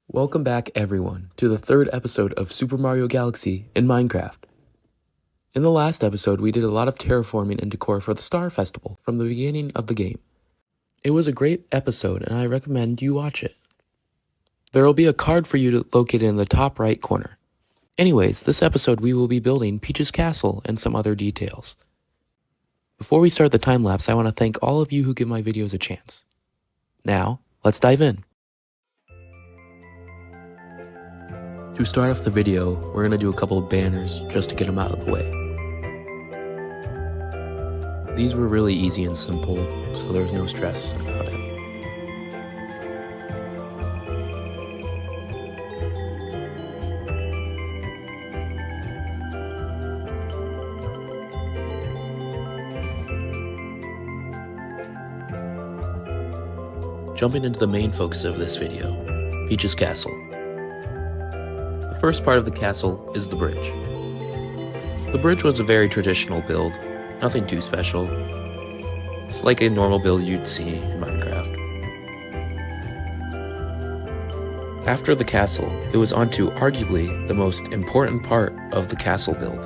Welcome back everyone to the third episode of Super Mario Galaxy in Minecraft. In the last episode we did a lot of terraforming and decor for the Star Festival from the beginning of the game. It was a great episode and I recommend you watch it. There will be a card for you to locate in the top right corner. Anyways, this episode we will be building Peach's Castle and some other details. Before we start the time lapse, I want to thank all of you who give my videos a chance. Now, let's dive in. To start off the video, we're going to do a couple of banners just to get them out of the way. These were really easy and simple, so there's no stress about it. Jumping into the main focus of this video, Peach's Castle. The first part of the castle is the bridge. The bridge was a very traditional build, nothing too special. It's like a normal build you'd see in Minecraft. After the castle, it was on to arguably the most important part of the castle build.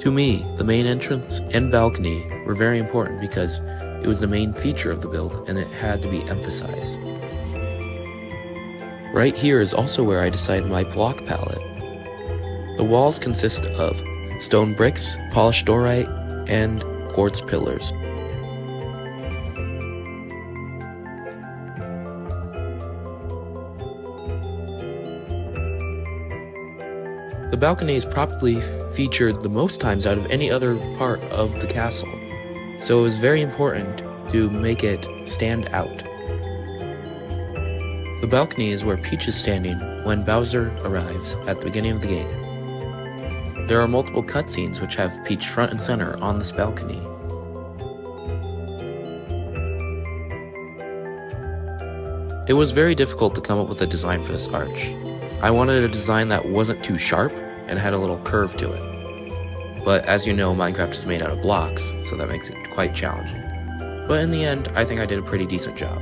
To me, the main entrance and balcony were very important because it was the main feature of the build and it had to be emphasized. Right here is also where I decided my block palette. The walls consist of stone bricks, polished dorite, and quartz pillars. The balcony is probably featured the most times out of any other part of the castle, so it was very important to make it stand out. The balcony is where Peach is standing when Bowser arrives at the beginning of the game. There are multiple cutscenes which have Peach front and center on this balcony. It was very difficult to come up with a design for this arch. I wanted a design that wasn't too sharp and had a little curve to it. But as you know, Minecraft is made out of blocks, so that makes it quite challenging. But in the end, I think I did a pretty decent job.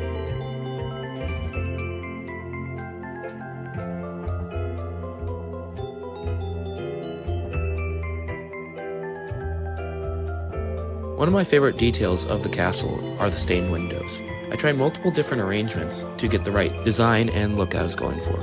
One of my favorite details of the castle are the stained windows. I tried multiple different arrangements to get the right design and look I was going for.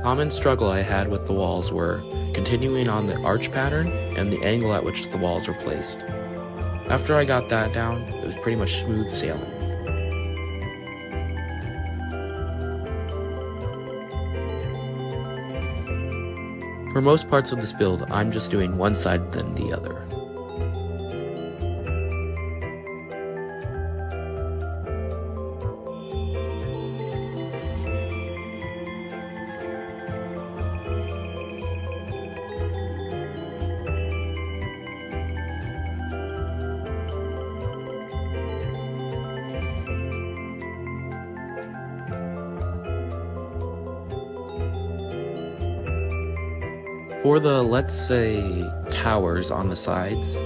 Common struggle I had with the walls were continuing on the arch pattern and the angle at which the walls were placed. After I got that down, it was pretty much smooth sailing. For most parts of this build, I'm just doing one side then the other. For the, let's say, towers on the sides,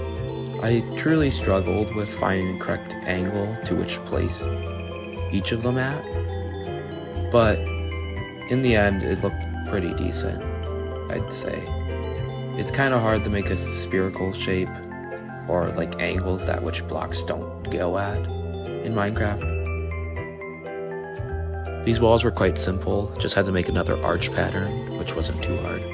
I truly struggled with finding the correct angle to which place each of them at, but in the end it looked pretty decent, I'd say. It's kind of hard to make a spherical shape or like angles that which blocks don't go at in Minecraft. These walls were quite simple, just had to make another arch pattern, which wasn't too hard.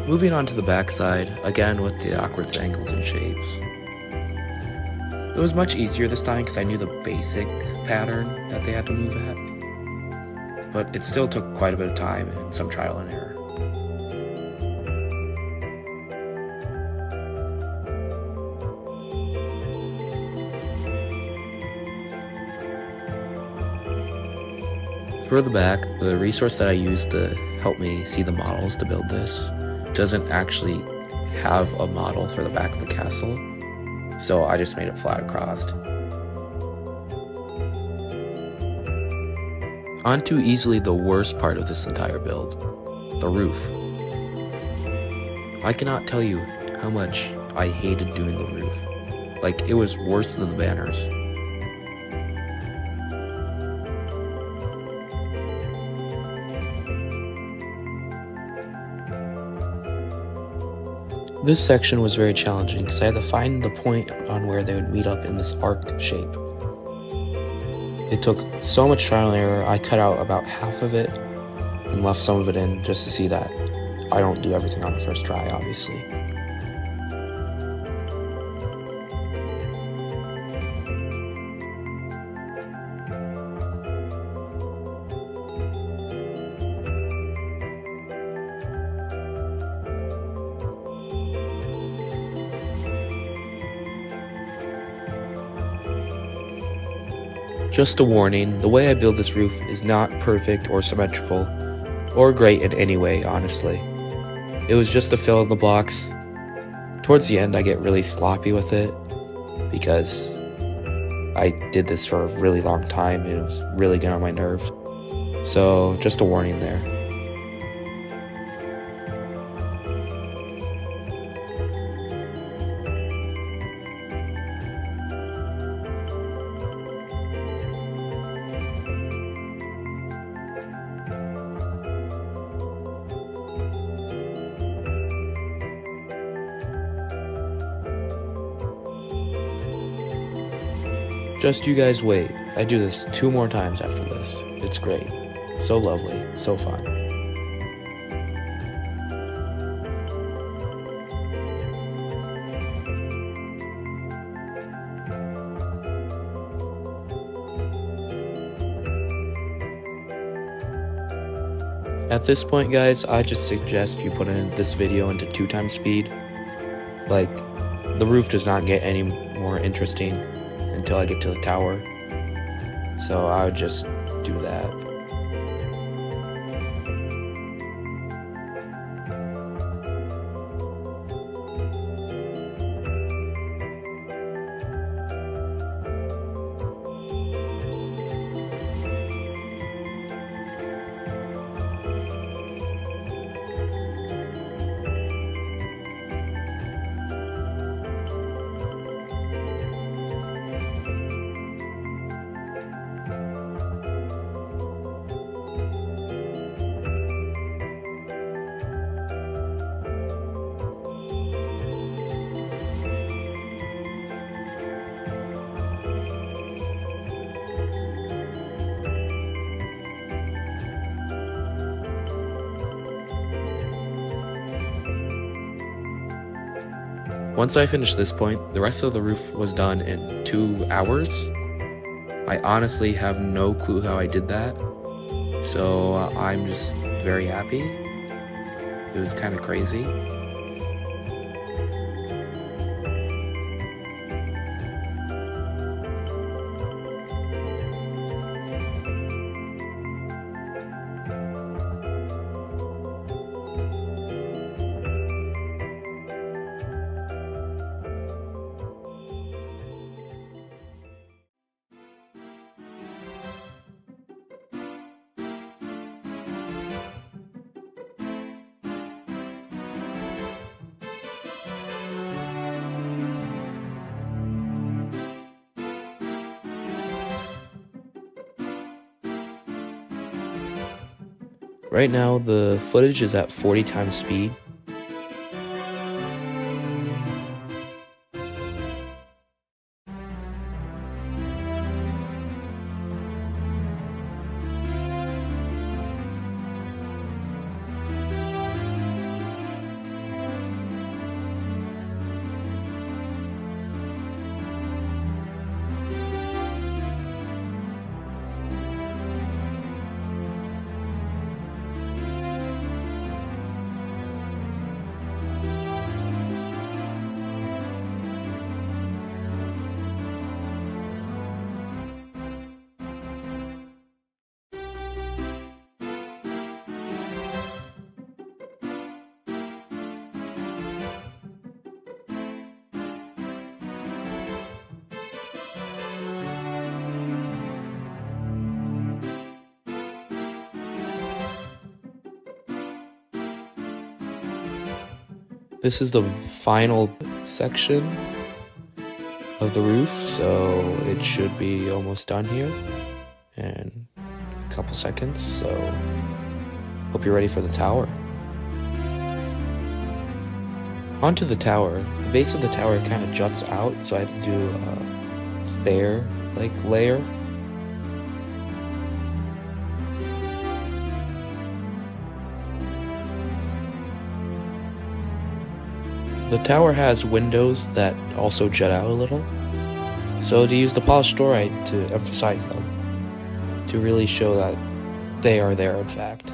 Moving on to the backside, again with the awkward angles and shapes. It was much easier this time because I knew the basic pattern that they had to move at, but it still took quite a bit of time and some trial and error. For the back, the resource that I used to help me see the models to build this doesn't actually have a model for the back of the castle, so I just made it flat across. On to easily the worst part of this entire build, the roof. I cannot tell you how much I hated doing the roof. Like, it was worse than the banners. This section was very challenging because I had to find the point on where they would meet up in this arc shape. It took so much trial and error. I cut out about half of it and left some of it in just to see that I don't do everything on the first try, obviously. Just a warning, the way I build this roof is not perfect or symmetrical, or great in any way, honestly. It was just to fill in the blocks. Towards the end, I get really sloppy with it, because I did this for a really long time, and it was really getting on my nerves. So, just a warning there. Just you guys wait. I do this 2 more times after this. It's great. So lovely. So fun. At this point, guys, I just suggest you put in this video into 2 times speed. Like, the roof does not get any more interesting until I get to the tower, so I would just do that. Once I finished this point, the rest of the roof was done in 2 hours. I honestly have no clue how I did that, so I'm just very happy. It was kind of crazy. Right now, the footage is at 40 times speed. This is the final section of the roof, so it should be almost done here in a couple seconds, so hope you're ready for the tower. Onto the tower. The base of the tower kind of juts out, so I had to do a stair-like layer. The tower has windows that also jut out a little, so to use the polished storite to emphasize them, to really show that they are there in fact.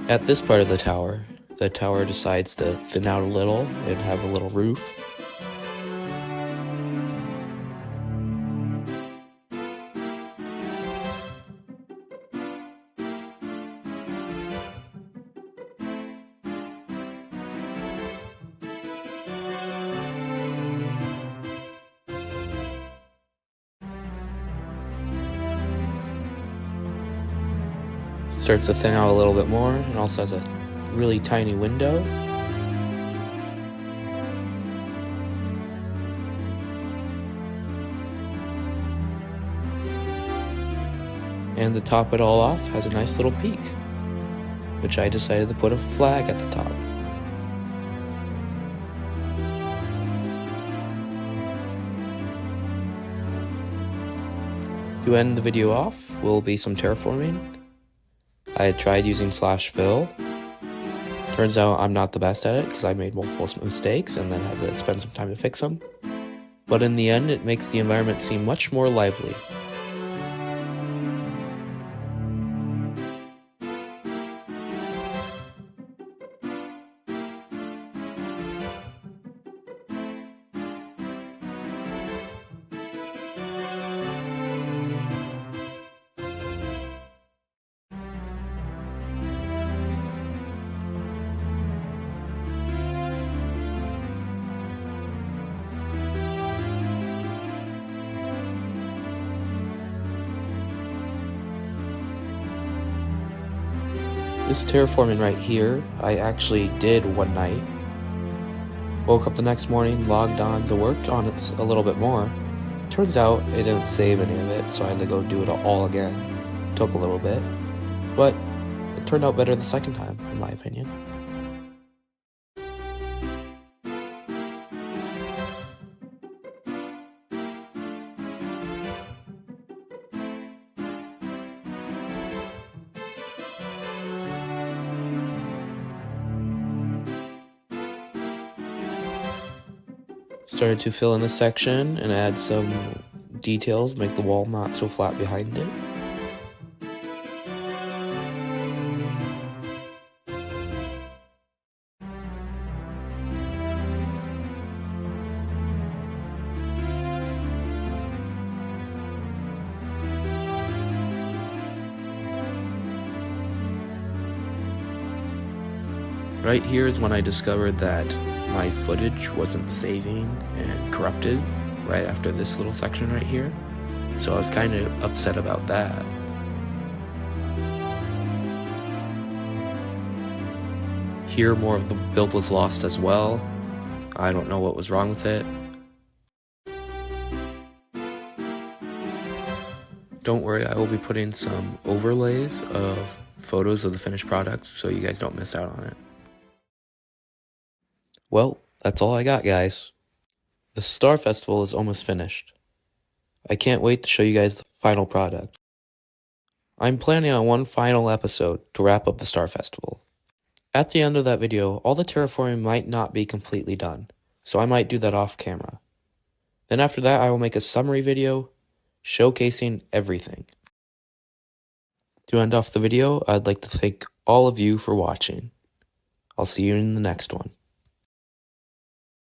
At this part of the tower decides to thin out a little and have a little roof. It starts to thin out a little bit more and also has a really tiny window. And to top it all off, has a nice little peak, which I decided to put a flag at the top. To end the video off will be some terraforming. I had tried using /fill. Turns out I'm not the best at it because I made multiple mistakes and then had to spend some time to fix them. But in the end, it makes the environment seem much more lively. This terraforming right here, I actually did one night. Woke up the next morning, logged on to work on it a little bit more. Turns out it didn't save any of it, so I had to go do it all again. Took a little bit, but it turned out better the second time, in my opinion. Started to fill in this section and add some details, make the wall not so flat behind it. Right here is when I discovered that my footage wasn't saving and corrupted right after this little section right here. So I was kind of upset about that. Here, more of the build was lost as well. I don't know what was wrong with it. Don't worry, I will be putting some overlays of photos of the finished product so you guys don't miss out on it. Well, that's all I got, guys. The Star Festival is almost finished. I can't wait to show you guys the final product. I'm planning on one final episode to wrap up the Star Festival. At the end of that video, all the terraforming might not be completely done, so I might do that off camera. Then after that, I will make a summary video showcasing everything. To end off the video, I'd like to thank all of you for watching. I'll see you in the next one.